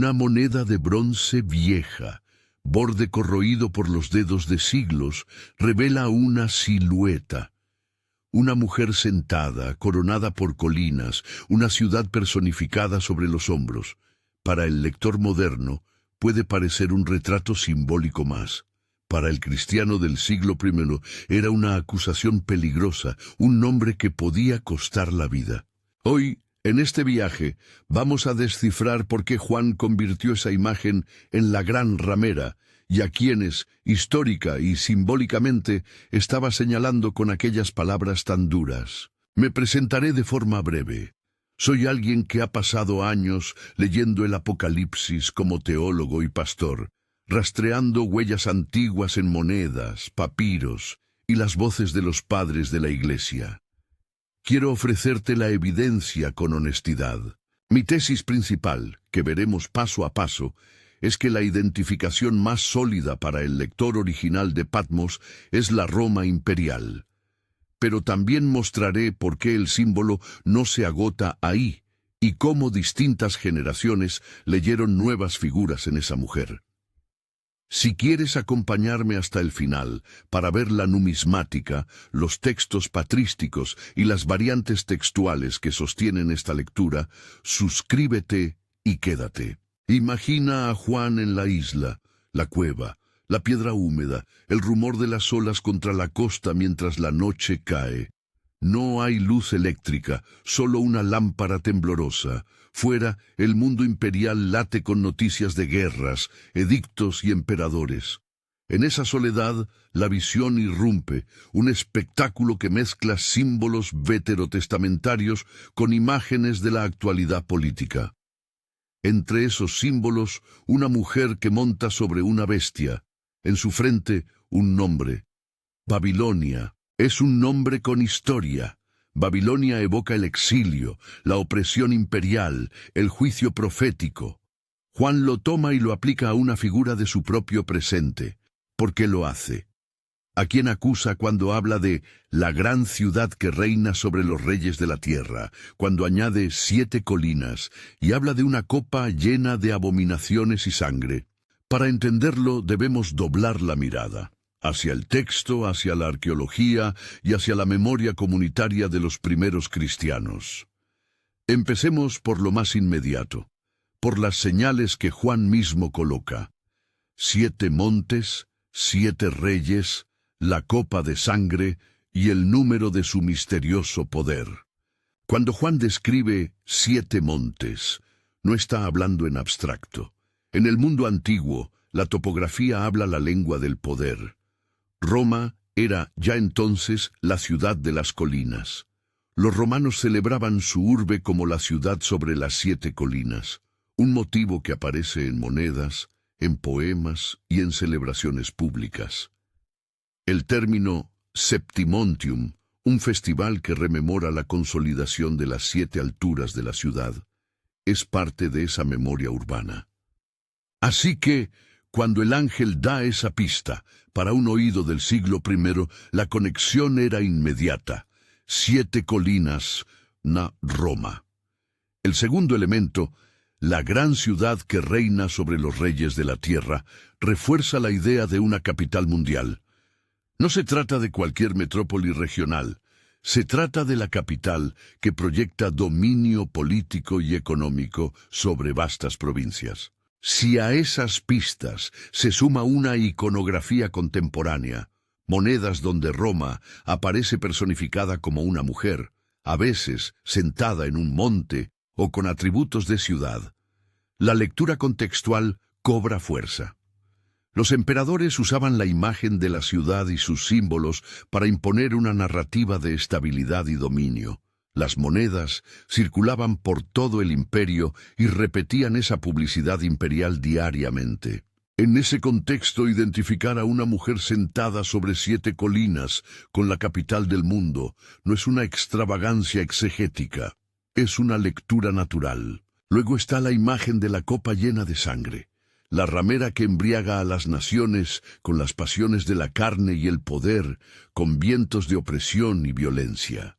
Una moneda de bronce vieja, borde corroído por los dedos de siglos, revela una silueta. Una mujer sentada, coronada por colinas, una ciudad personificada sobre los hombros. Para el lector moderno, puede parecer un retrato simbólico más. Para el cristiano del siglo I, era una acusación peligrosa, un nombre que podía costar la vida. Hoy, en este viaje, vamos a descifrar por qué Juan convirtió esa imagen en la gran ramera, y a quienes, histórica y simbólicamente, estaba señalando con aquellas palabras tan duras. Me presentaré de forma breve. Soy alguien que ha pasado años leyendo el Apocalipsis como teólogo y pastor, rastreando huellas antiguas en monedas, papiros y las voces de los padres de la Iglesia. Quiero ofrecerte la evidencia con honestidad. Mi tesis principal, que veremos paso a paso, es que la identificación más sólida para el lector original de Patmos es la Roma imperial. Pero también mostraré por qué el símbolo no se agota ahí y cómo distintas generaciones leyeron nuevas figuras en esa mujer. Si quieres acompañarme hasta el final para ver la numismática, los textos patrísticos y las variantes textuales que sostienen esta lectura, suscríbete y quédate. Imagina a Juan en la isla, la cueva, la piedra húmeda, el rumor de las olas contra la costa mientras la noche cae. No hay luz eléctrica, solo una lámpara temblorosa. Fuera, el mundo imperial late con noticias de guerras, edictos y emperadores. En esa soledad, la visión irrumpe, un espectáculo que mezcla símbolos veterotestamentarios con imágenes de la actualidad política. Entre esos símbolos, una mujer que monta sobre una bestia. En su frente, un nombre. Babilonia. Es un nombre con historia. Babilonia evoca el exilio, la opresión imperial, el juicio profético. Juan lo toma y lo aplica a una figura de su propio presente. ¿Por qué lo hace? ¿A quién acusa cuando habla de la gran ciudad que reina sobre los reyes de la tierra, cuando añade 7 colinas y habla de una copa llena de abominaciones y sangre? Para entenderlo debemos doblar la mirada hacia el texto, hacia la arqueología y hacia la memoria comunitaria de los primeros cristianos. Empecemos por lo más inmediato, por las señales que Juan mismo coloca. 7 montes, 7 reyes, la copa de sangre y el número de su misterioso poder. Cuando Juan describe 7 montes, no está hablando en abstracto. En el mundo antiguo, la topografía habla la lengua del poder. Roma era ya entonces la ciudad de las colinas. Los romanos celebraban su urbe como la ciudad sobre las 7 colinas, un motivo que aparece en monedas, en poemas y en celebraciones públicas. El término Septimontium, un festival que rememora la consolidación de las 7 alturas de la ciudad, es parte de esa memoria urbana. Así que, cuando el ángel da esa pista, para un oído del siglo I, la conexión era inmediata. 7 colinas, Roma. El segundo elemento, la gran ciudad que reina sobre los reyes de la tierra, refuerza la idea de una capital mundial. No se trata de cualquier metrópoli regional, se trata de la capital que proyecta dominio político y económico sobre vastas provincias. Si a esas pistas se suma una iconografía contemporánea, monedas donde Roma aparece personificada como una mujer, a veces sentada en un monte o con atributos de ciudad, la lectura contextual cobra fuerza. Los emperadores usaban la imagen de la ciudad y sus símbolos para imponer una narrativa de estabilidad y dominio. Las monedas circulaban por todo el imperio y repetían esa publicidad imperial diariamente. En ese contexto, identificar a una mujer sentada sobre 7 colinas con la capital del mundo no es una extravagancia exegética, es una lectura natural. Luego está la imagen de la copa llena de sangre, la ramera que embriaga a las naciones con las pasiones de la carne y el poder, con vientos de opresión y violencia.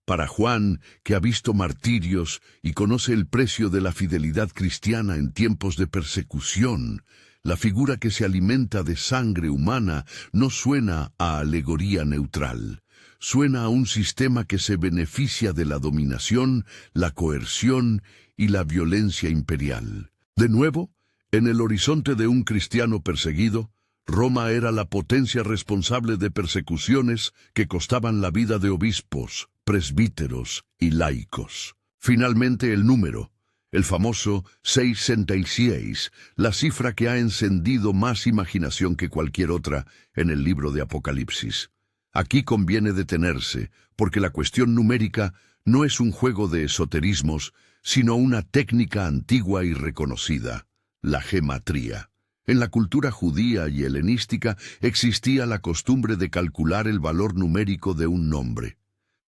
Para Juan, que ha visto martirios y conoce el precio de la fidelidad cristiana en tiempos de persecución, la figura que se alimenta de sangre humana no suena a alegoría neutral. Suena a un sistema que se beneficia de la dominación, la coerción y la violencia imperial. De nuevo, en el horizonte de un cristiano perseguido, Roma era la potencia responsable de persecuciones que costaban la vida de obispos, presbíteros y laicos. Finalmente el número, el famoso 666, la cifra que ha encendido más imaginación que cualquier otra en el libro de Apocalipsis. Aquí conviene detenerse, porque la cuestión numérica no es un juego de esoterismos, sino una técnica antigua y reconocida, la gematría. En la cultura judía y helenística existía la costumbre de calcular el valor numérico de un nombre.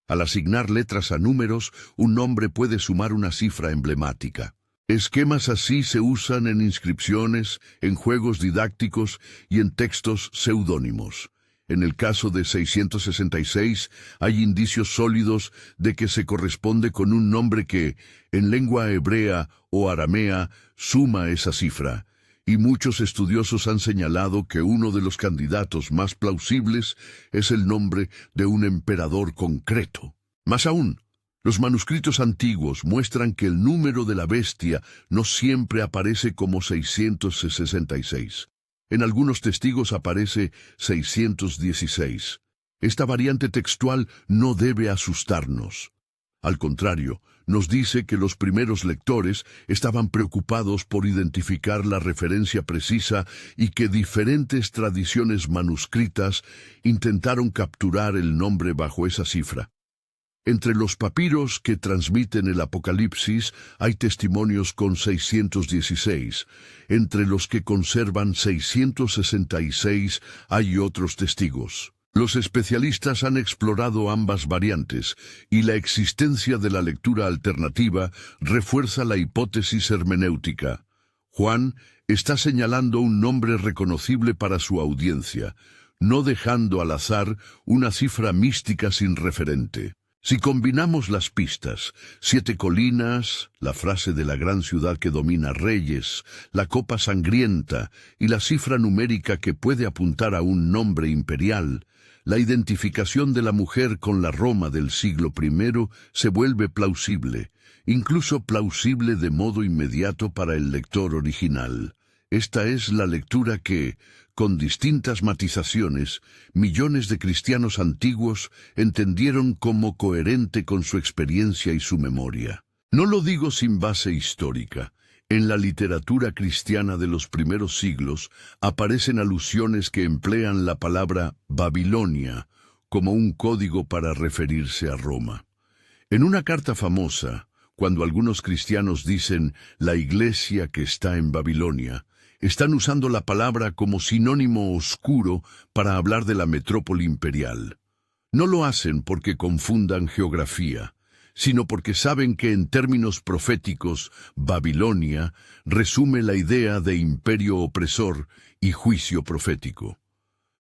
Al asignar letras a números, un nombre puede sumar una cifra emblemática. Esquemas así se usan en inscripciones, en juegos didácticos y en textos seudónimos. En el caso de 666, hay indicios sólidos de que se corresponde con un nombre que, en lengua hebrea o aramea, suma esa cifra. Y muchos estudiosos han señalado que uno de los candidatos más plausibles es el nombre de un emperador concreto. Más aún, los manuscritos antiguos muestran que el número de la bestia no siempre aparece como 666. En algunos testigos aparece 616. Esta variante textual no debe asustarnos. Al contrario, nos dice que los primeros lectores estaban preocupados por identificar la referencia precisa y que diferentes tradiciones manuscritas intentaron capturar el nombre bajo esa cifra. Entre los papiros que transmiten el Apocalipsis hay testimonios con 616. Entre los que conservan 666 hay otros testigos. Los especialistas han explorado ambas variantes, y la existencia de la lectura alternativa refuerza la hipótesis hermenéutica. Juan está señalando un nombre reconocible para su audiencia, no dejando al azar una cifra mística sin referente. Si combinamos las pistas, 7 colinas, la frase de la gran ciudad que domina reyes, la copa sangrienta y la cifra numérica que puede apuntar a un nombre imperial, la identificación de la mujer con la Roma del siglo I se vuelve plausible, incluso plausible de modo inmediato para el lector original. Esta es la lectura que, con distintas matizaciones, millones de cristianos antiguos entendieron como coherente con su experiencia y su memoria. No lo digo sin base histórica. En la literatura cristiana de los primeros siglos aparecen alusiones que emplean la palabra Babilonia como un código para referirse a Roma. En una carta famosa, cuando algunos cristianos dicen la iglesia que está en Babilonia, están usando la palabra como sinónimo oscuro para hablar de la metrópoli imperial. No lo hacen porque confundan geografía, sino porque saben que en términos proféticos, Babilonia resume la idea de imperio opresor y juicio profético.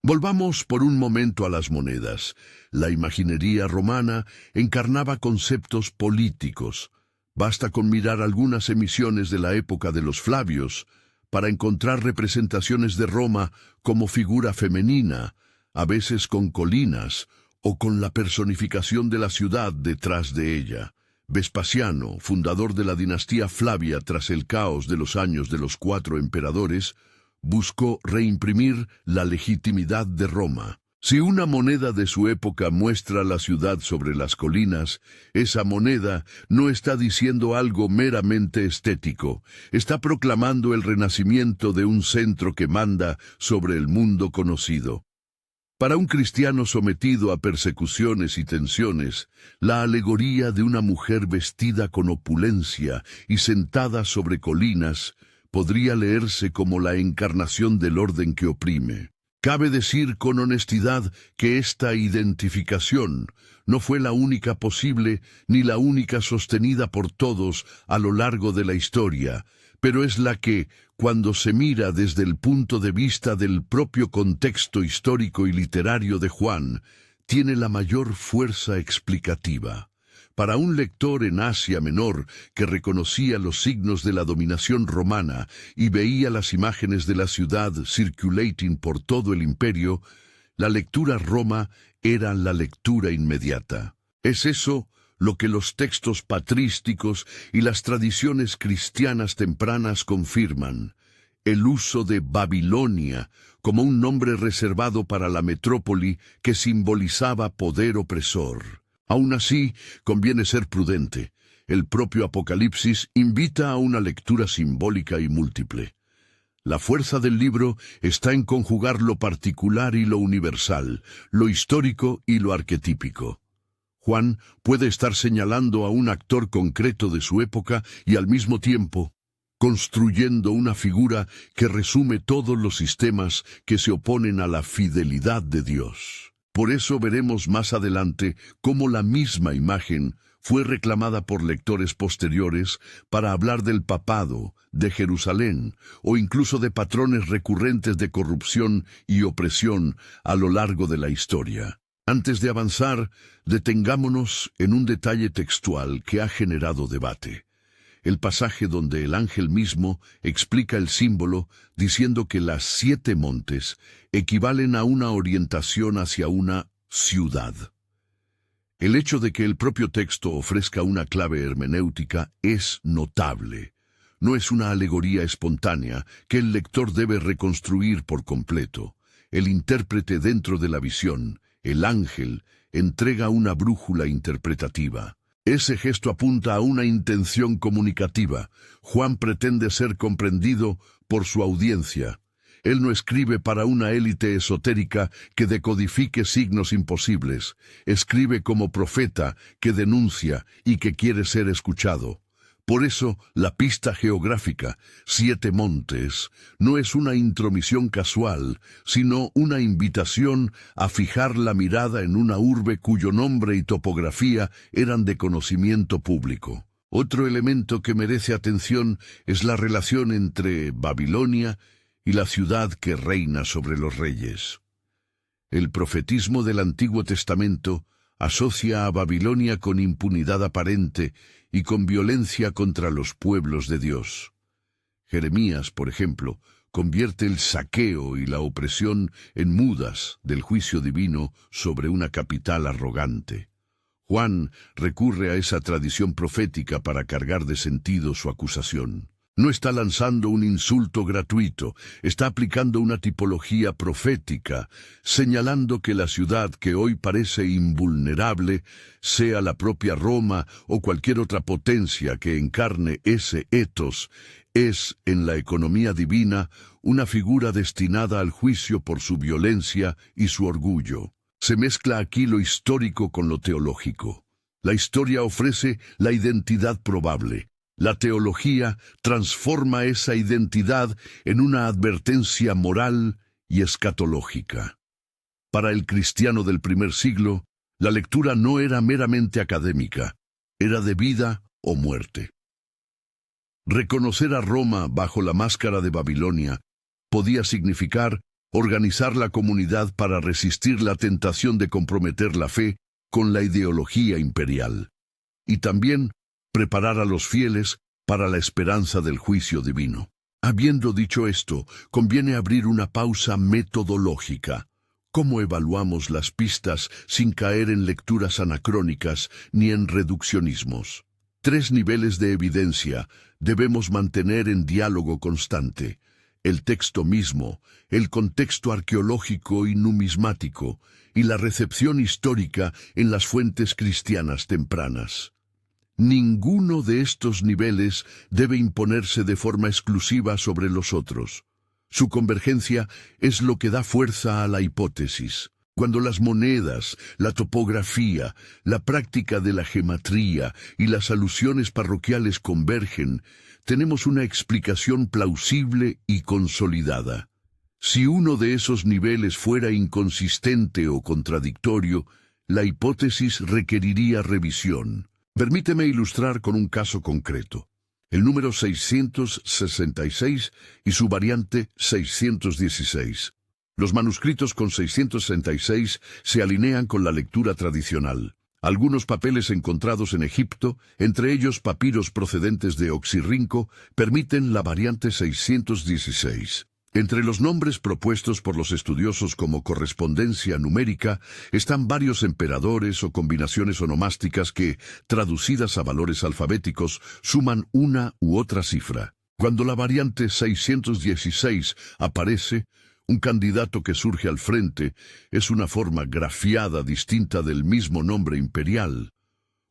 Volvamos por un momento a las monedas. La imaginería romana encarnaba conceptos políticos. Basta con mirar algunas emisiones de la época de los Flavios para encontrar representaciones de Roma como figura femenina, a veces con colinas, o con la personificación de la ciudad detrás de ella. Vespasiano, fundador de la dinastía Flavia tras el caos de los años de los 4 emperadores, buscó reimprimir la legitimidad de Roma. Si una moneda de su época muestra la ciudad sobre las colinas, esa moneda no está diciendo algo meramente estético, está proclamando el renacimiento de un centro que manda sobre el mundo conocido. Para un cristiano sometido a persecuciones y tensiones, la alegoría de una mujer vestida con opulencia y sentada sobre colinas podría leerse como la encarnación del orden que oprime. Cabe decir con honestidad que esta identificación no fue la única posible ni la única sostenida por todos a lo largo de la historia, pero es la que, cuando se mira desde el punto de vista del propio contexto histórico y literario de Juan, tiene la mayor fuerza explicativa. Para un lector en Asia Menor que reconocía los signos de la dominación romana y veía las imágenes de la ciudad circulating por todo el imperio, la lectura a Roma era la lectura inmediata. Es eso lo que los textos patrísticos y las tradiciones cristianas tempranas confirman: el uso de Babilonia como un nombre reservado para la metrópoli que simbolizaba poder opresor. Aún así, conviene ser prudente. El propio Apocalipsis invita a una lectura simbólica y múltiple. La fuerza del libro está en conjugar lo particular y lo universal, lo histórico y lo arquetípico. Juan puede estar señalando a un actor concreto de su época y al mismo tiempo construyendo una figura que resume todos los sistemas que se oponen a la fidelidad de Dios. Por eso veremos más adelante cómo la misma imagen fue reclamada por lectores posteriores para hablar del papado, de Jerusalén, o incluso de patrones recurrentes de corrupción y opresión a lo largo de la historia. Antes de avanzar, detengámonos en un detalle textual que ha generado debate. El pasaje donde el ángel mismo explica el símbolo diciendo que las 7 montes equivalen a una orientación hacia una ciudad. El hecho de que el propio texto ofrezca una clave hermenéutica es notable. No es una alegoría espontánea que el lector debe reconstruir por completo. El intérprete dentro de la visión, el ángel, entrega una brújula interpretativa. Ese gesto apunta a una intención comunicativa. Juan pretende ser comprendido por su audiencia. Él no escribe para una élite esotérica que decodifique signos imposibles. Escribe como profeta que denuncia y que quiere ser escuchado. Por eso, la pista geográfica, 7 montes, no es una intromisión casual, sino una invitación a fijar la mirada en una urbe cuyo nombre y topografía eran de conocimiento público. Otro elemento que merece atención es la relación entre Babilonia y la ciudad que reina sobre los reyes. El profetismo del Antiguo Testamento asocia a Babilonia con impunidad aparente y con violencia contra los pueblos de Dios. Jeremías, por ejemplo, convierte el saqueo y la opresión en mudas del juicio divino sobre una capital arrogante. Juan recurre a esa tradición profética para cargar de sentido su acusación. No está lanzando un insulto gratuito, está aplicando una tipología profética, señalando que la ciudad que hoy parece invulnerable, sea la propia Roma o cualquier otra potencia que encarne ese etos, es, en la economía divina, una figura destinada al juicio por su violencia y su orgullo. Se mezcla aquí lo histórico con lo teológico. La historia ofrece la identidad probable. La teología transforma esa identidad en una advertencia moral y escatológica. Para el cristiano del primer siglo, la lectura no era meramente académica, era de vida o muerte. Reconocer a Roma bajo la máscara de Babilonia podía significar organizar la comunidad para resistir la tentación de comprometer la fe con la ideología imperial, y también preparar a los fieles para la esperanza del juicio divino. Habiendo dicho esto, conviene abrir una pausa metodológica. ¿Cómo evaluamos las pistas sin caer en lecturas anacrónicas ni en reduccionismos? 3 niveles de evidencia debemos mantener en diálogo constante: el texto mismo, el contexto arqueológico y numismático, y la recepción histórica en las fuentes cristianas tempranas. Ninguno de estos niveles debe imponerse de forma exclusiva sobre los otros. Su convergencia es lo que da fuerza a la hipótesis. Cuando las monedas, la topografía, la práctica de la gematría y las alusiones parroquiales convergen, tenemos una explicación plausible y consolidada. Si uno de esos niveles fuera inconsistente o contradictorio, la hipótesis requeriría revisión. Permíteme ilustrar con un caso concreto. El número 666 y su variante 616. Los manuscritos con 666 se alinean con la lectura tradicional. Algunos papeles encontrados en Egipto, entre ellos papiros procedentes de Oxirrinco, permiten la variante 616. Entre los nombres propuestos por los estudiosos como correspondencia numérica están varios emperadores o combinaciones onomásticas que, traducidas a valores alfabéticos, suman una u otra cifra. Cuando la variante 616 aparece, un candidato que surge al frente es una forma grafiada distinta del mismo nombre imperial,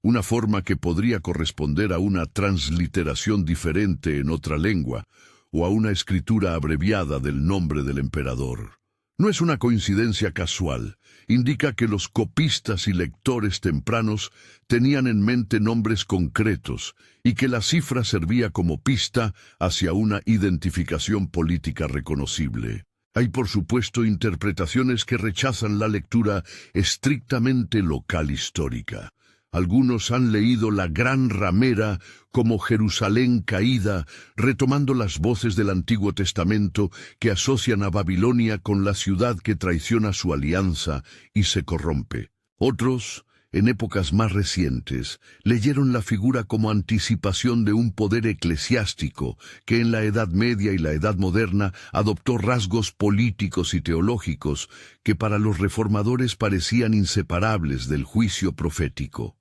una forma que podría corresponder a una transliteración diferente en otra lengua, o a una escritura abreviada del nombre del emperador. No es una coincidencia casual, indica que los copistas y lectores tempranos tenían en mente nombres concretos y que la cifra servía como pista hacia una identificación política reconocible. Hay, por supuesto, interpretaciones que rechazan la lectura estrictamente local histórica. Algunos han leído la Gran Ramera como Jerusalén caída, retomando las voces del Antiguo Testamento que asocian a Babilonia con la ciudad que traiciona su alianza y se corrompe. Otros, en épocas más recientes, leyeron la figura como anticipación de un poder eclesiástico que en la Edad Media y la Edad Moderna adoptó rasgos políticos y teológicos que para los reformadores parecían inseparables del juicio profético.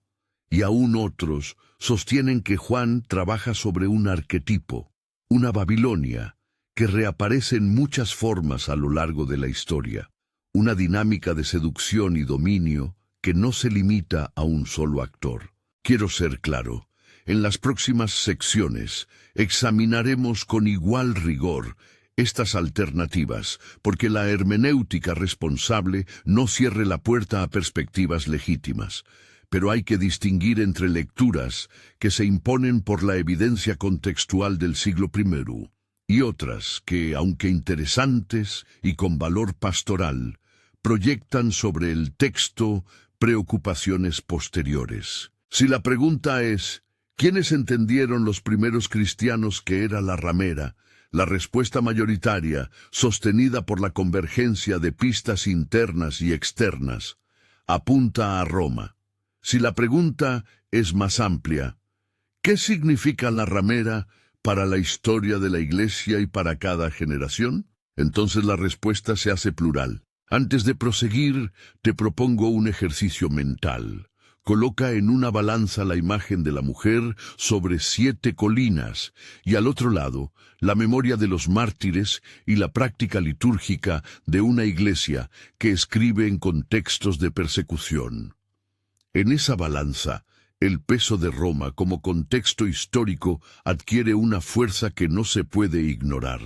Y aún otros sostienen que Juan trabaja sobre un arquetipo, una Babilonia, que reaparece en muchas formas a lo largo de la historia, una dinámica de seducción y dominio que no se limita a un solo actor. Quiero ser claro, en las próximas secciones examinaremos con igual rigor estas alternativas, porque la hermenéutica responsable no cierre la puerta a perspectivas legítimas. Pero hay que distinguir entre lecturas que se imponen por la evidencia contextual del siglo I y otras que, aunque interesantes y con valor pastoral, proyectan sobre el texto preocupaciones posteriores. Si la pregunta es, ¿quiénes entendieron los primeros cristianos que era la ramera? La respuesta mayoritaria, sostenida por la convergencia de pistas internas y externas, apunta a Roma. Si la pregunta es más amplia, ¿qué significa la ramera para la historia de la Iglesia y para cada generación? Entonces la respuesta se hace plural. Antes de proseguir, te propongo un ejercicio mental. Coloca en una balanza la imagen de la mujer sobre 7 colinas y al otro lado la memoria de los mártires y la práctica litúrgica de una iglesia que escribe en contextos de persecución. En esa balanza, el peso de Roma como contexto histórico adquiere una fuerza que no se puede ignorar.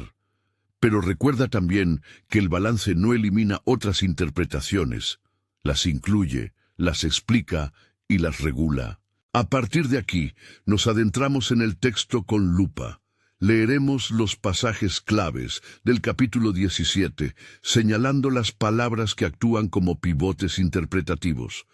Pero recuerda también que el balance no elimina otras interpretaciones, las incluye, las explica y las regula. A partir de aquí, nos adentramos en el texto con lupa. Leeremos los pasajes claves del capítulo 17, señalando las palabras que actúan como pivotes interpretativos.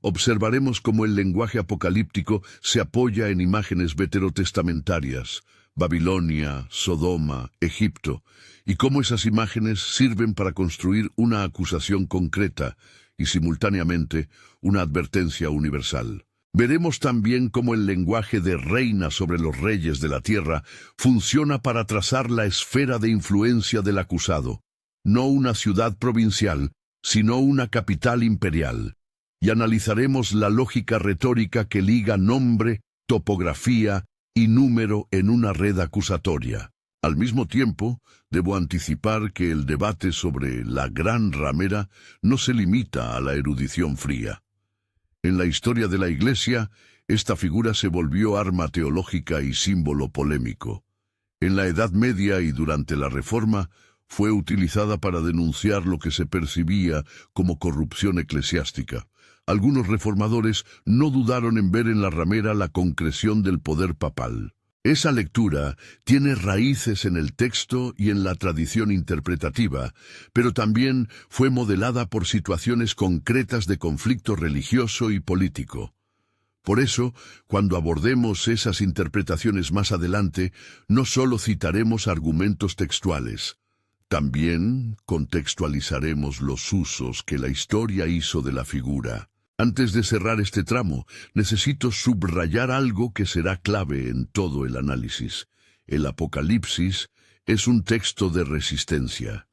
Observaremos cómo el lenguaje apocalíptico se apoya en imágenes veterotestamentarias, Babilonia, Sodoma, Egipto, y cómo esas imágenes sirven para construir una acusación concreta y simultáneamente una advertencia universal. Veremos también cómo el lenguaje de reina sobre los reyes de la tierra funciona para trazar la esfera de influencia del acusado, no una ciudad provincial, sino una capital imperial. Y analizaremos la lógica retórica que liga nombre, topografía y número en una red acusatoria. Al mismo tiempo, debo anticipar que el debate sobre la Gran Ramera no se limita a la erudición fría. En la historia de la Iglesia, esta figura se volvió arma teológica y símbolo polémico. En la Edad Media y durante la Reforma, fue utilizada para denunciar lo que se percibía como corrupción eclesiástica. Algunos reformadores no dudaron en ver en la ramera la concreción del poder papal. Esa lectura tiene raíces en el texto y en la tradición interpretativa, pero también fue modelada por situaciones concretas de conflicto religioso y político. Por eso, cuando abordemos esas interpretaciones más adelante, no solo citaremos argumentos textuales, también contextualizaremos los usos que la historia hizo de la figura. Antes de cerrar este tramo, necesito subrayar algo que será clave en todo el análisis. El Apocalipsis es un texto de resistencia.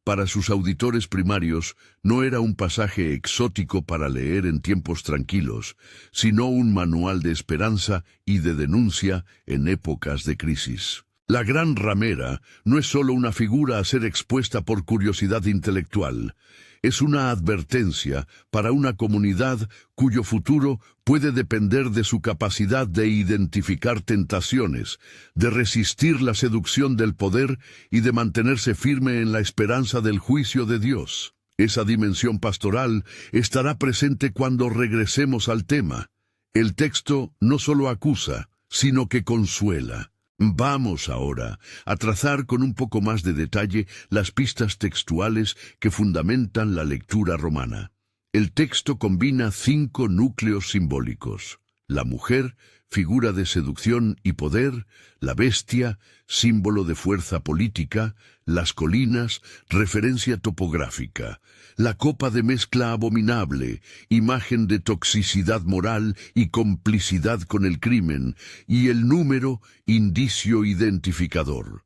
Para sus auditores primarios no era un pasaje exótico para leer en tiempos tranquilos, sino un manual de esperanza y de denuncia en épocas de crisis. La gran ramera no es solo una figura a ser expuesta por curiosidad intelectual, es una advertencia para una comunidad cuyo futuro puede depender de su capacidad de identificar tentaciones, de resistir la seducción del poder y de mantenerse firme en la esperanza del juicio de Dios. Esa dimensión pastoral estará presente cuando regresemos al tema. El texto no solo acusa, sino que consuela. Vamos ahora a trazar con un poco más de detalle las pistas textuales que fundamentan la lectura romana. El texto combina 5 núcleos simbólicos: la mujer, figura de seducción y poder; la bestia, símbolo de fuerza política; las colinas, referencia topográfica; la copa de mezcla abominable, imagen de toxicidad moral y complicidad con el crimen; y el número, indicio identificador.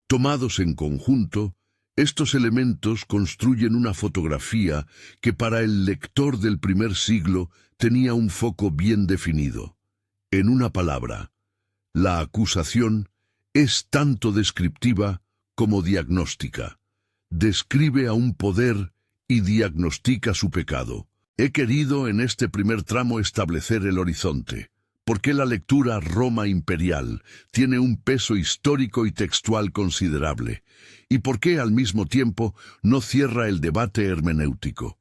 Tomados en conjunto, estos elementos construyen una fotografía que para el lector del primer siglo tenía un foco bien definido. En una palabra, la acusación es tanto descriptiva como diagnóstica. Describe a un poder y diagnostica su pecado. He querido en este primer tramo establecer el horizonte. ¿Por qué la lectura Roma imperial tiene un peso histórico y textual considerable? ¿Y por qué al mismo tiempo no cierra el debate hermenéutico?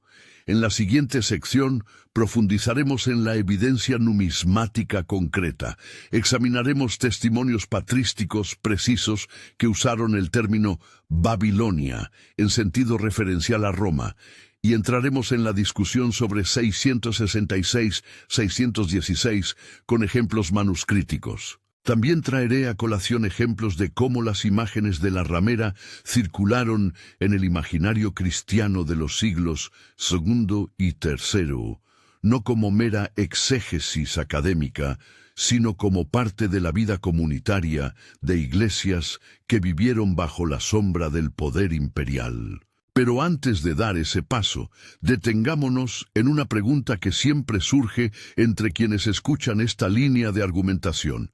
En la siguiente sección profundizaremos en la evidencia numismática concreta. Examinaremos testimonios patrísticos precisos que usaron el término Babilonia en sentido referencial a Roma, y entraremos en la discusión sobre 666-616 con ejemplos manuscríticos. También traeré a colación ejemplos de cómo las imágenes de la ramera circularon en el imaginario cristiano de los siglos II y III, no como mera exégesis académica, sino como parte de la vida comunitaria de iglesias que vivieron bajo la sombra del poder imperial. Pero antes de dar ese paso, detengámonos en una pregunta que siempre surge entre quienes escuchan esta línea de argumentación.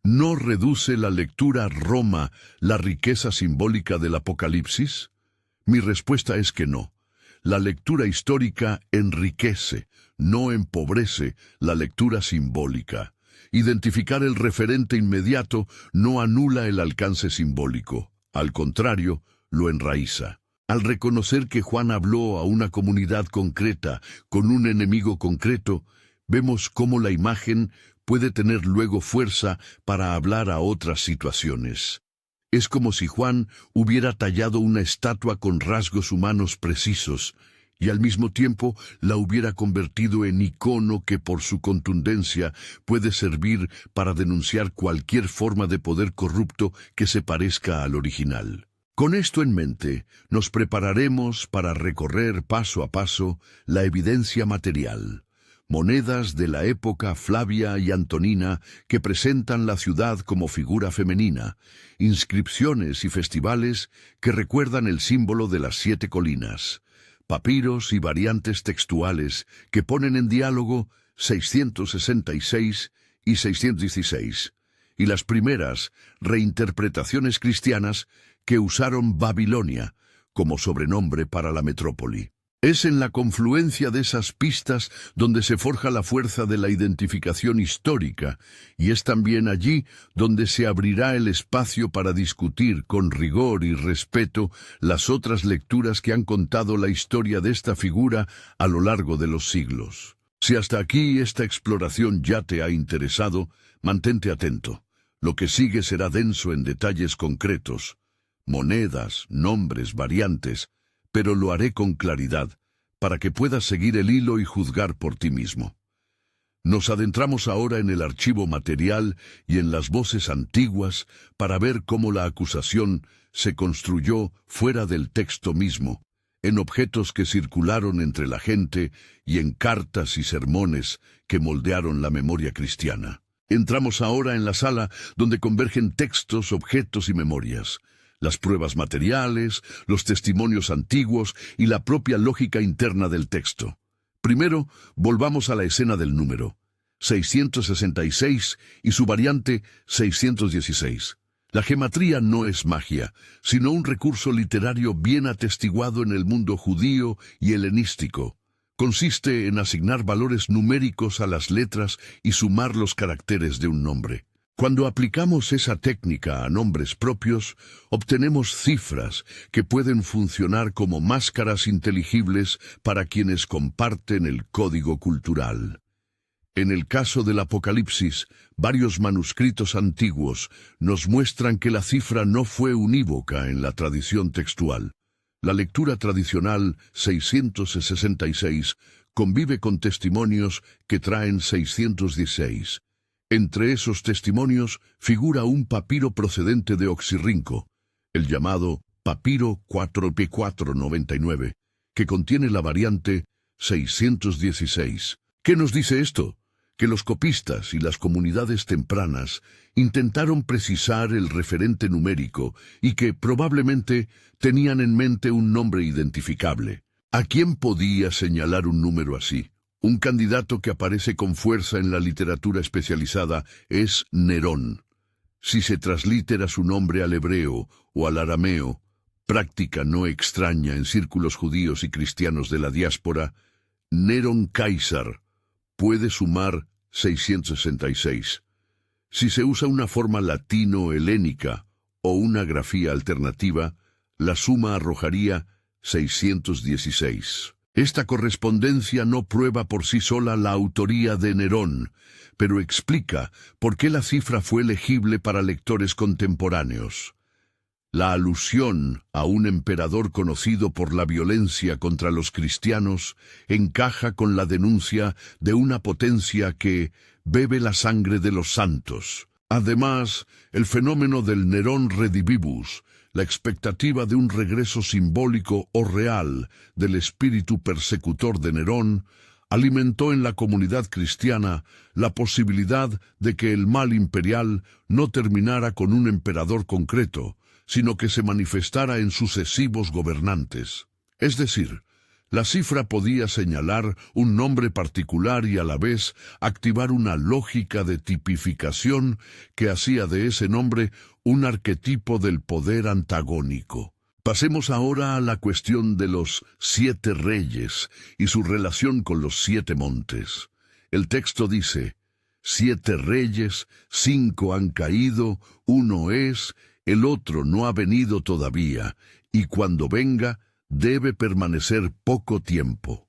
¿No reduce la lectura Roma la riqueza simbólica del Apocalipsis? Mi respuesta es que no. La lectura histórica enriquece, no empobrece la lectura simbólica. Identificar el referente inmediato no anula el alcance simbólico. Al contrario, lo enraiza. Al reconocer que Juan habló a una comunidad concreta, con un enemigo concreto, vemos cómo la imagen puede tener luego fuerza para hablar a otras situaciones. Es como si Juan hubiera tallado una estatua con rasgos humanos precisos, y al mismo tiempo la hubiera convertido en icono que por su contundencia puede servir para denunciar cualquier forma de poder corrupto que se parezca al original. Con esto en mente, nos prepararemos para recorrer paso a paso la evidencia material. Monedas de la época Flavia y Antonina que presentan la ciudad como figura femenina, inscripciones y festivales que recuerdan el símbolo de las 7 colinas, papiros y variantes textuales que ponen en diálogo 666 y 616, y las primeras reinterpretaciones cristianas que usaron Babilonia como sobrenombre para la metrópoli. Es en la confluencia de esas pistas donde se forja la fuerza de la identificación histórica, y es también allí donde se abrirá el espacio para discutir con rigor y respeto las otras lecturas que han contado la historia de esta figura a lo largo de los siglos. Si hasta aquí esta exploración ya te ha interesado, mantente atento. Lo que sigue será denso en detalles concretos, monedas, nombres, variantes, pero lo haré con claridad, para que puedas seguir el hilo y juzgar por ti mismo. Nos adentramos ahora en el archivo material y en las voces antiguas para ver cómo la acusación se construyó fuera del texto mismo, en objetos que circularon entre la gente y en cartas y sermones que moldearon la memoria cristiana. Entramos ahora en la sala donde convergen textos, objetos y memorias, las pruebas materiales, los testimonios antiguos y la propia lógica interna del texto. Primero, volvamos a la escena del número 666 y su variante 616. La gematría no es magia, sino un recurso literario bien atestiguado en el mundo judío y helenístico. Consiste en asignar valores numéricos a las letras y sumar los caracteres de un nombre. Cuando aplicamos esa técnica a nombres propios, obtenemos cifras que pueden funcionar como máscaras inteligibles para quienes comparten el código cultural. En el caso del Apocalipsis, varios manuscritos antiguos nos muestran que la cifra no fue unívoca en la tradición textual. La lectura tradicional 666 convive con testimonios que traen 616. Entre esos testimonios figura un papiro procedente de Oxirrinco, el llamado Papiro 4P499, que contiene la variante 616. ¿Qué nos dice esto? Que los copistas y las comunidades tempranas intentaron precisar el referente numérico y que probablemente tenían en mente un nombre identificable. ¿A quién podía señalar un número así? Un candidato que aparece con fuerza en la literatura especializada es Nerón. Si se translitera su nombre al hebreo o al arameo, práctica no extraña en círculos judíos y cristianos de la diáspora, Nerón Caesar puede sumar 666. Si se usa una forma latino-helénica o una grafía alternativa, la suma arrojaría 616. Esta correspondencia no prueba por sí sola la autoría de Nerón, pero explica por qué la cifra fue legible para lectores contemporáneos. La alusión a un emperador conocido por la violencia contra los cristianos encaja con la denuncia de una potencia que bebe la sangre de los santos. Además, el fenómeno del Nerón redivivus, la expectativa de un regreso simbólico o real del espíritu persecutor de Nerón, alimentó en la comunidad cristiana la posibilidad de que el mal imperial no terminara con un emperador concreto, sino que se manifestara en sucesivos gobernantes. Es decir, la cifra podía señalar un nombre particular y a la vez activar una lógica de tipificación que hacía de ese nombre un arquetipo del poder antagónico. Pasemos ahora a la cuestión de los 7 reyes y su relación con los 7 montes. El texto dice: 7 reyes, 5 han caído, uno es, el otro no ha venido todavía, y cuando venga, debe permanecer poco tiempo.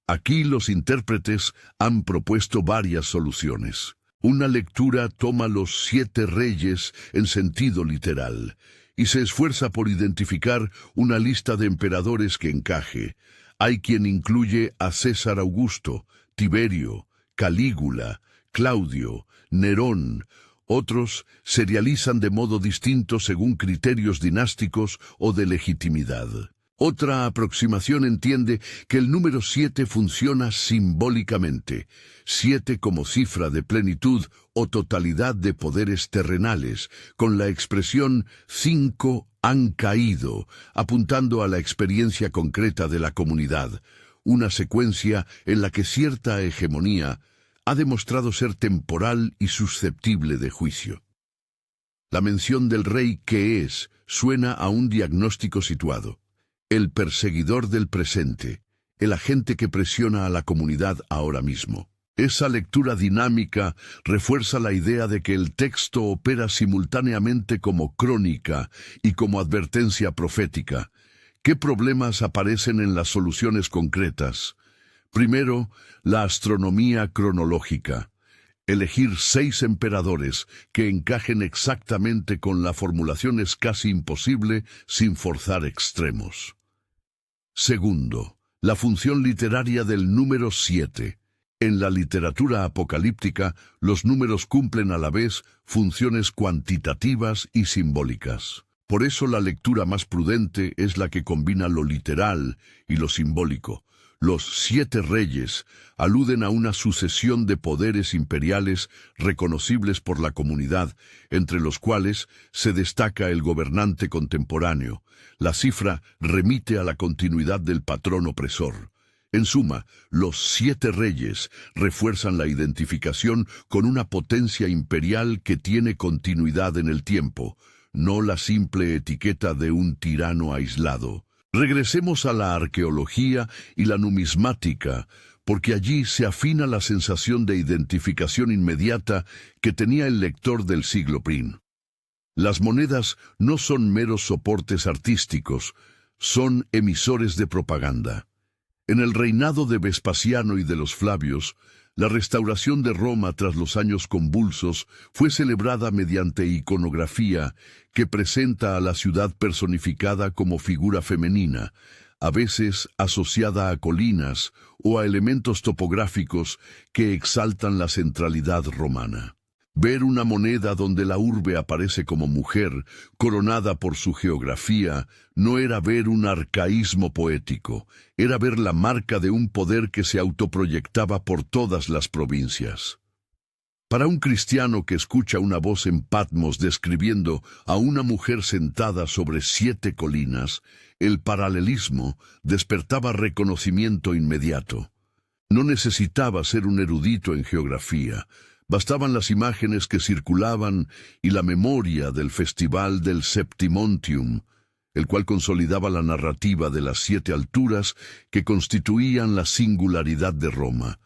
Aquí los intérpretes han propuesto varias soluciones. Una lectura toma los 7 reyes en sentido literal, y se esfuerza por identificar una lista de emperadores que encaje. Hay quien incluye a César Augusto, Tiberio, Calígula, Claudio, Nerón. Otros se realizan de modo distinto según criterios dinásticos o de legitimidad. Otra aproximación entiende que el número 7 funciona simbólicamente, 7 como cifra de plenitud o totalidad de poderes terrenales, con la expresión 5 han caído, apuntando a la experiencia concreta de la comunidad, una secuencia en la que cierta hegemonía ha demostrado ser temporal y susceptible de juicio. La mención del rey que es suena a un diagnóstico situado. El perseguidor del presente, el agente que presiona a la comunidad ahora mismo. Esa lectura dinámica refuerza la idea de que el texto opera simultáneamente como crónica y como advertencia profética. ¿Qué problemas aparecen en las soluciones concretas? Primero, la astronomía cronológica. Elegir 6 emperadores que encajen exactamente con la formulación es casi imposible sin forzar extremos. Segundo, la función literaria del número 7. En la literatura apocalíptica, los números cumplen a la vez funciones cuantitativas y simbólicas. Por eso la lectura más prudente es la que combina lo literal y lo simbólico. Los 7 reyes aluden a una sucesión de poderes imperiales reconocibles por la comunidad, entre los cuales se destaca el gobernante contemporáneo. La cifra remite a la continuidad del patrón opresor. En suma, los 7 reyes refuerzan la identificación con una potencia imperial que tiene continuidad en el tiempo, no la simple etiqueta de un tirano aislado. Regresemos a la arqueología y la numismática, porque allí se afina la sensación de identificación inmediata que tenía el lector del siglo I. Las monedas no son meros soportes artísticos, son emisores de propaganda. En el reinado de Vespasiano y de los Flavios, la restauración de Roma tras los años convulsos fue celebrada mediante iconografía que presenta a la ciudad personificada como figura femenina, a veces asociada a colinas o a elementos topográficos que exaltan la centralidad romana. Ver una moneda donde la urbe aparece como mujer, coronada por su geografía, no era ver un arcaísmo poético, era ver la marca de un poder que se autoproyectaba por todas las provincias. Para un cristiano que escucha una voz en Patmos describiendo a una mujer sentada sobre 7 colinas, el paralelismo despertaba reconocimiento inmediato. No necesitaba ser un erudito en geografía. Bastaban las imágenes que circulaban y la memoria del Festival del Septimontium, el cual consolidaba la narrativa de las 7 alturas que constituían la singularidad de Roma.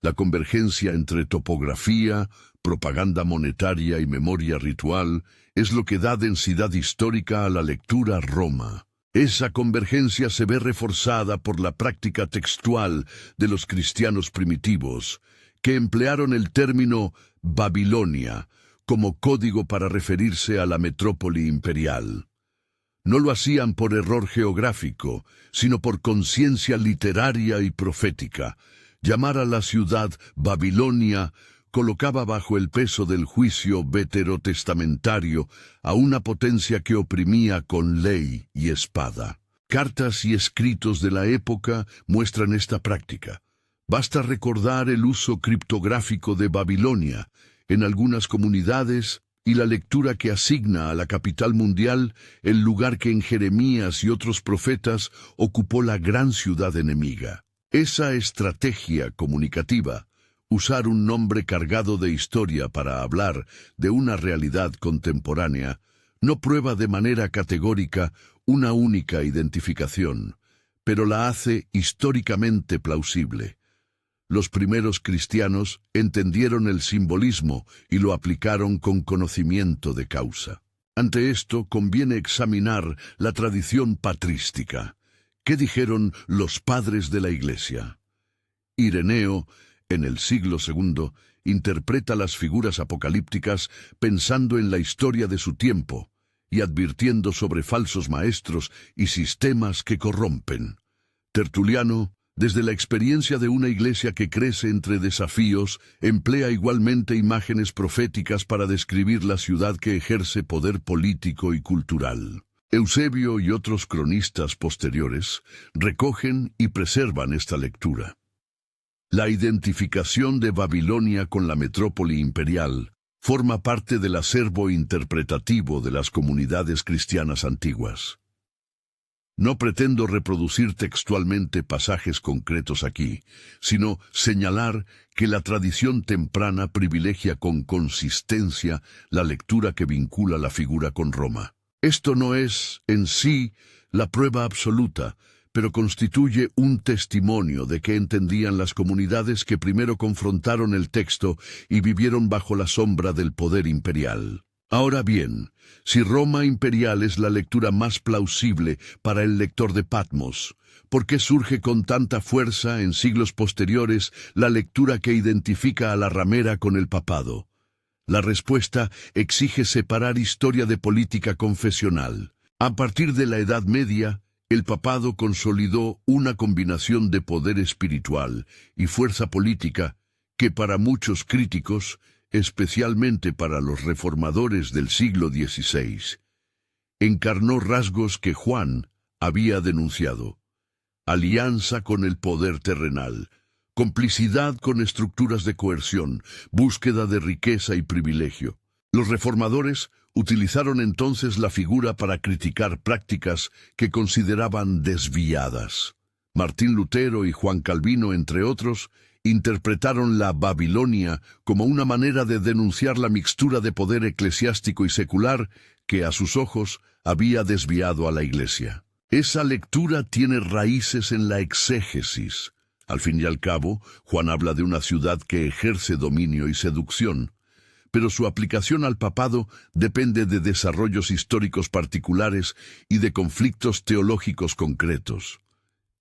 La convergencia entre topografía, propaganda monetaria y memoria ritual es lo que da densidad histórica a la lectura Roma. Esa convergencia se ve reforzada por la práctica textual de los cristianos primitivos, que emplearon el término Babilonia como código para referirse a la metrópoli imperial. No lo hacían por error geográfico, sino por conciencia literaria y profética. Llamar a la ciudad Babilonia colocaba bajo el peso del juicio veterotestamentario a una potencia que oprimía con ley y espada. Cartas y escritos de la época muestran esta práctica. Basta recordar el uso criptográfico de Babilonia en algunas comunidades y la lectura que asigna a la capital mundial el lugar que en Jeremías y otros profetas ocupó la gran ciudad enemiga. Esa estrategia comunicativa, usar un nombre cargado de historia para hablar de una realidad contemporánea, no prueba de manera categórica una única identificación, pero la hace históricamente plausible. Los primeros cristianos entendieron el simbolismo y lo aplicaron con conocimiento de causa. Ante esto, conviene examinar la tradición patrística. ¿Qué dijeron los padres de la Iglesia? Ireneo, en el siglo II, interpreta las figuras apocalípticas pensando en la historia de su tiempo y advirtiendo sobre falsos maestros y sistemas que corrompen. Tertuliano, desde la experiencia de una iglesia que crece entre desafíos, emplea igualmente imágenes proféticas para describir la ciudad que ejerce poder político y cultural. Eusebio y otros cronistas posteriores recogen y preservan esta lectura. La identificación de Babilonia con la metrópoli imperial forma parte del acervo interpretativo de las comunidades cristianas antiguas. No pretendo reproducir textualmente pasajes concretos aquí, sino señalar que la tradición temprana privilegia con consistencia la lectura que vincula la figura con Roma. Esto no es, en sí, la prueba absoluta, pero constituye un testimonio de que entendían las comunidades que primero confrontaron el texto y vivieron bajo la sombra del poder imperial. Ahora bien, si Roma imperial es la lectura más plausible para el lector de Patmos, ¿por qué surge con tanta fuerza en siglos posteriores la lectura que identifica a la ramera con el papado? La respuesta exige separar historia de política confesional. A partir de la Edad Media, el papado consolidó una combinación de poder espiritual y fuerza política que para muchos críticos, especialmente para los reformadores del siglo XVI, encarnó rasgos que Juan había denunciado: alianza con el poder terrenal, complicidad con estructuras de coerción, búsqueda de riqueza y privilegio. Los reformadores utilizaron entonces la figura para criticar prácticas que consideraban desviadas. Martín Lutero y Juan Calvino, entre otros, interpretaron la Babilonia como una manera de denunciar la mixtura de poder eclesiástico y secular que, a sus ojos, había desviado a la Iglesia. Esa lectura tiene raíces en la exégesis. Al fin y al cabo, Juan habla de una ciudad que ejerce dominio y seducción, pero su aplicación al papado depende de desarrollos históricos particulares y de conflictos teológicos concretos.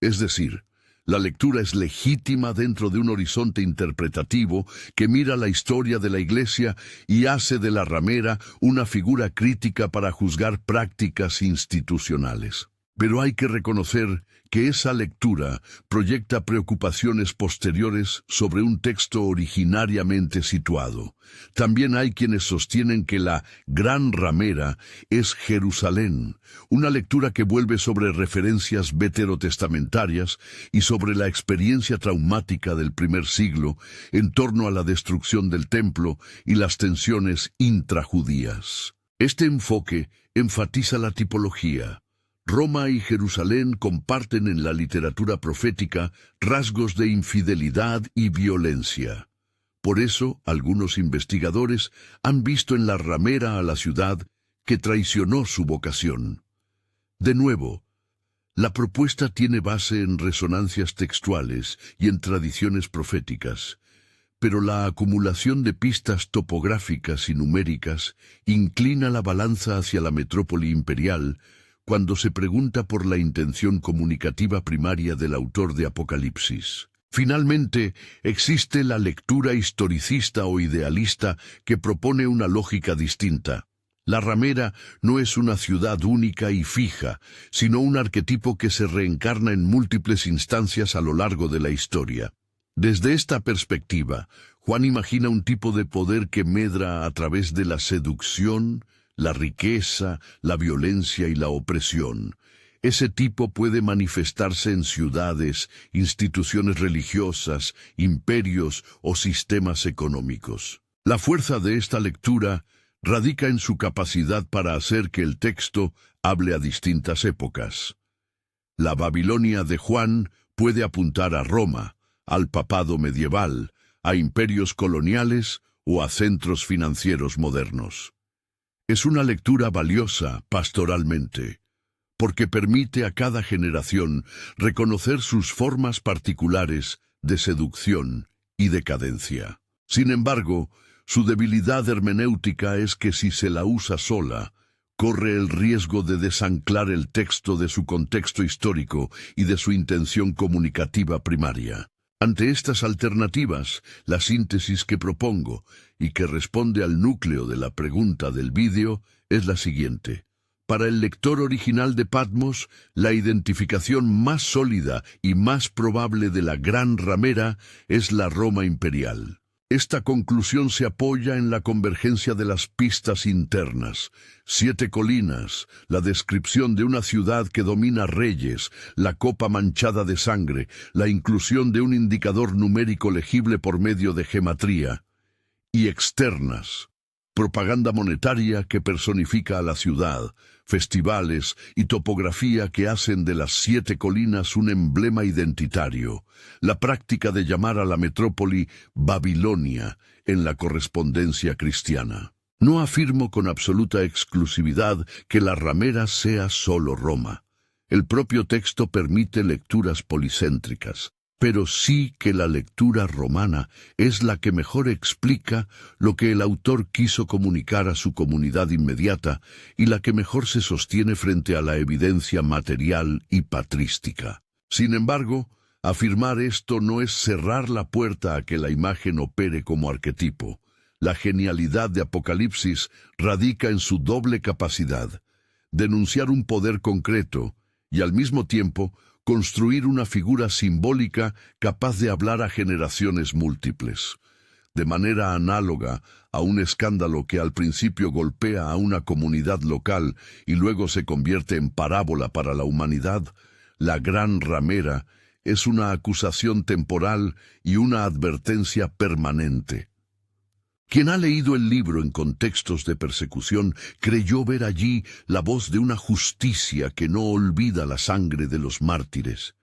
Es decir, la lectura es legítima dentro de un horizonte interpretativo que mira la historia de la Iglesia y hace de la ramera una figura crítica para juzgar prácticas institucionales. Pero hay que reconocer que esa lectura proyecta preocupaciones posteriores sobre un texto originariamente situado. También hay quienes sostienen que la gran ramera es Jerusalén, una lectura que vuelve sobre referencias veterotestamentarias y sobre la experiencia traumática del primer siglo en torno a la destrucción del templo y las tensiones intrajudías. Este enfoque enfatiza la tipología. Roma y Jerusalén comparten en la literatura profética rasgos de infidelidad y violencia. Por eso, algunos investigadores han visto en la ramera a la ciudad que traicionó su vocación. De nuevo, la propuesta tiene base en resonancias textuales y en tradiciones proféticas, pero la acumulación de pistas topográficas y numéricas inclina la balanza hacia la metrópoli imperial cuando se pregunta por la intención comunicativa primaria del autor de Apocalipsis. Finalmente, existe la lectura historicista o idealista que propone una lógica distinta. La ramera no es una ciudad única y fija, sino un arquetipo que se reencarna en múltiples instancias a lo largo de la historia. Desde esta perspectiva, Juan imagina un tipo de poder que medra a través de la seducción, la riqueza, la violencia y la opresión. Ese tipo puede manifestarse en ciudades, instituciones religiosas, imperios o sistemas económicos. La fuerza de esta lectura radica en su capacidad para hacer que el texto hable a distintas épocas. La Babilonia de Juan puede apuntar a Roma, al papado medieval, a imperios coloniales o a centros financieros modernos. Es una lectura valiosa pastoralmente, porque permite a cada generación reconocer sus formas particulares de seducción y decadencia. Sin embargo, su debilidad hermenéutica es que si se la usa sola, corre el riesgo de desanclar el texto de su contexto histórico y de su intención comunicativa primaria. Ante estas alternativas, la síntesis que propongo, y que responde al núcleo de la pregunta del vídeo, es la siguiente. Para el lector original de Patmos, la identificación más sólida y más probable de la gran ramera es la Roma imperial. Esta conclusión se apoya en la convergencia de las pistas internas: 7 colinas, la descripción de una ciudad que domina reyes, la copa manchada de sangre, la inclusión de un indicador numérico legible por medio de gematría, y externas, propaganda monetaria que personifica a la ciudad, festivales y topografía que hacen de las 7 colinas un emblema identitario, la práctica de llamar a la metrópoli Babilonia en la correspondencia cristiana. No afirmo con absoluta exclusividad que la ramera sea solo Roma. El propio texto permite lecturas policéntricas, pero sí que la lectura romana es la que mejor explica lo que el autor quiso comunicar a su comunidad inmediata y la que mejor se sostiene frente a la evidencia material y patrística. Sin embargo, afirmar esto no es cerrar la puerta a que la imagen opere como arquetipo. La genialidad de Apocalipsis radica en su doble capacidad: denunciar un poder concreto y al mismo tiempo construir una figura simbólica capaz de hablar a generaciones múltiples. de manera análoga a un escándalo que al principio golpea a una comunidad local y luego se convierte en parábola para la humanidad. La gran ramera es una acusación temporal y una advertencia permanente. Quien ha leído el libro en contextos de persecución creyó ver allí la voz de una justicia que no olvida la sangre de los mártires.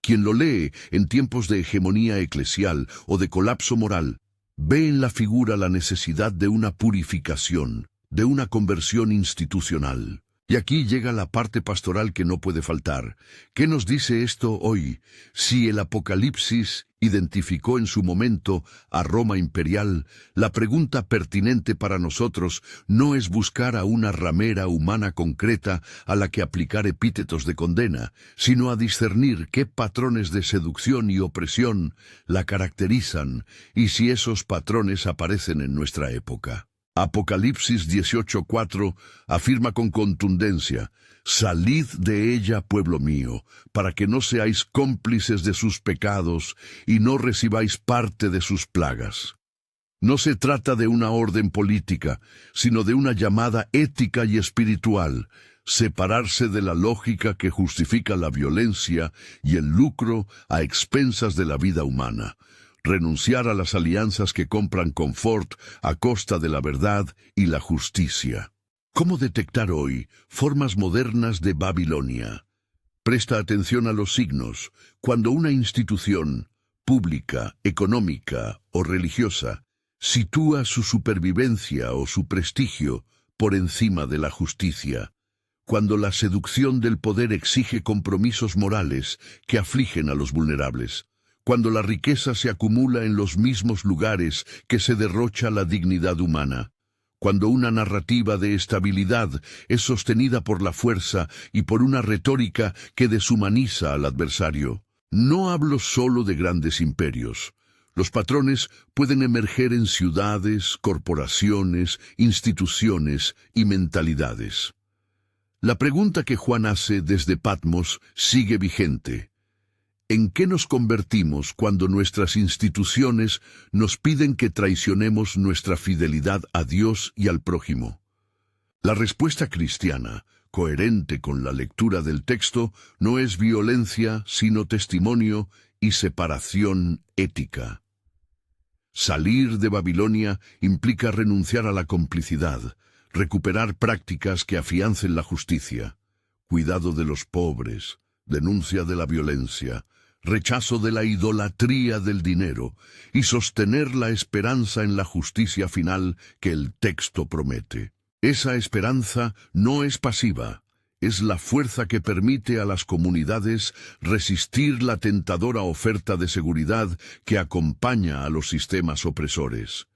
Quien lo lee en tiempos de hegemonía eclesial o de colapso moral, ve en la figura la necesidad de una purificación, de una conversión institucional. Y aquí llega la parte pastoral que no puede faltar. ¿Qué nos dice esto hoy? Si el Apocalipsis identificó en su momento a Roma imperial, la pregunta pertinente para nosotros no es buscar a una ramera humana concreta a la que aplicar epítetos de condena, sino a discernir qué patrones de seducción y opresión la caracterizan y si esos patrones aparecen en nuestra época. Apocalipsis 18:4 afirma con contundencia: «Salid de ella, pueblo mío, para que no seáis cómplices de sus pecados y no recibáis parte de sus plagas». No se trata de una orden política, sino de una llamada ética y espiritual: separarse de la lógica que justifica la violencia y el lucro a expensas de la vida humana. Renunciar a las alianzas que compran confort a costa de la verdad y la justicia. ¿Cómo detectar hoy formas modernas de Babilonia? Presta atención a los signos. Cuando una institución, pública, económica o religiosa, sitúa su supervivencia o su prestigio por encima de la justicia. Cuando la seducción del poder exige compromisos morales que afligen a los vulnerables. Cuando la riqueza se acumula en los mismos lugares que se derrocha la dignidad humana. Cuando una narrativa de estabilidad es sostenida por la fuerza y por una retórica que deshumaniza al adversario. No hablo solo de grandes imperios. Los patrones pueden emerger en ciudades, corporaciones, instituciones y mentalidades. La pregunta que Juan hace desde Patmos sigue vigente. ¿En qué nos convertimos cuando nuestras instituciones nos piden que traicionemos nuestra fidelidad a Dios y al prójimo? La respuesta cristiana, coherente con la lectura del texto, no es violencia, sino testimonio y separación ética. Salir de Babilonia implica renunciar a la complicidad, recuperar prácticas que afiancen la justicia, cuidado de los pobres, denuncia de la violencia, rechazo de la idolatría del dinero y sostener la esperanza en la justicia final que el texto promete. Esa esperanza no es pasiva, es la fuerza que permite a las comunidades resistir la tentadora oferta de seguridad que acompaña a los sistemas opresores.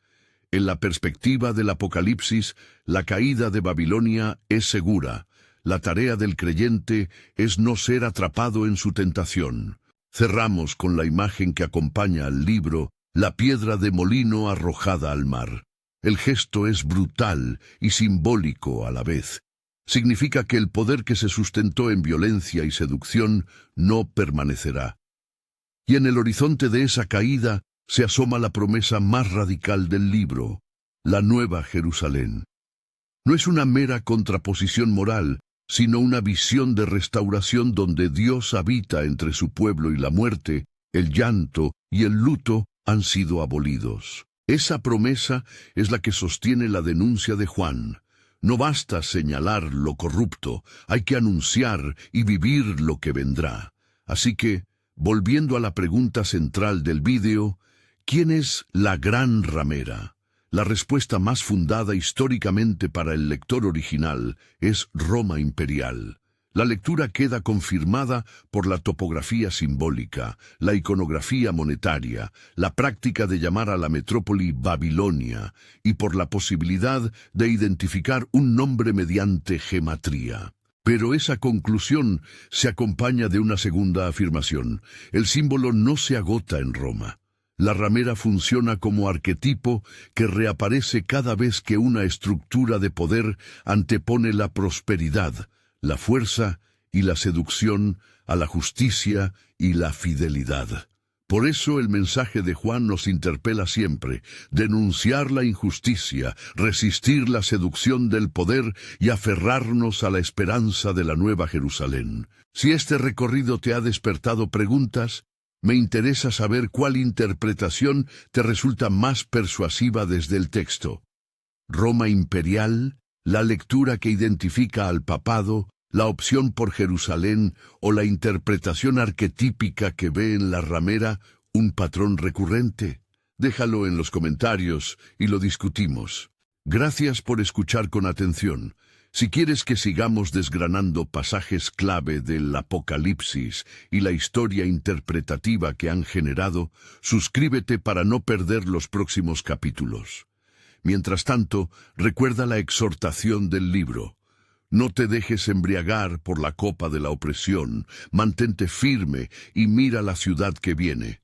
En la perspectiva del Apocalipsis, la caída de Babilonia es segura. La tarea del creyente es no ser atrapado en su tentación. Cerramos con la imagen que acompaña al libro, la piedra de molino arrojada al mar. El gesto es brutal y simbólico a la vez. Significa que el poder que se sustentó en violencia y seducción no permanecerá. Y en el horizonte de esa caída se asoma la promesa más radical del libro, la Nueva Jerusalén. No es una mera contraposición moral, sino una visión de restauración donde Dios habita entre su pueblo y la muerte, el llanto y el luto han sido abolidos. Esa promesa es la que sostiene la denuncia de Juan. No basta señalar lo corrupto, hay que anunciar y vivir lo que vendrá. Así que, volviendo a la pregunta central del vídeo, ¿quién es la gran ramera? La respuesta más fundada históricamente para el lector original es Roma imperial. La lectura queda confirmada por la topografía simbólica, la iconografía monetaria, la práctica de llamar a la metrópoli Babilonia y por la posibilidad de identificar un nombre mediante gematría. Pero esa conclusión se acompaña de una segunda afirmación. El símbolo no se agota en Roma. La ramera funciona como arquetipo que reaparece cada vez que una estructura de poder antepone la prosperidad, la fuerza y la seducción a la justicia y la fidelidad. Por eso el mensaje de Juan nos interpela siempre: denunciar la injusticia, resistir la seducción del poder y aferrarnos a la esperanza de la Nueva Jerusalén. Si este recorrido te ha despertado preguntas, me interesa saber cuál interpretación te resulta más persuasiva desde el texto. Roma imperial, la lectura que identifica al papado, la opción por Jerusalén o la interpretación arquetípica que ve en la ramera un patrón recurrente. Déjalo en los comentarios y lo discutimos. Gracias por escuchar con atención. Si quieres que sigamos desgranando pasajes clave del Apocalipsis y la historia interpretativa que han generado, suscríbete para no perder los próximos capítulos. Mientras tanto, recuerda la exhortación del libro. No te dejes embriagar por la copa de la opresión, mantente firme y mira la ciudad que viene.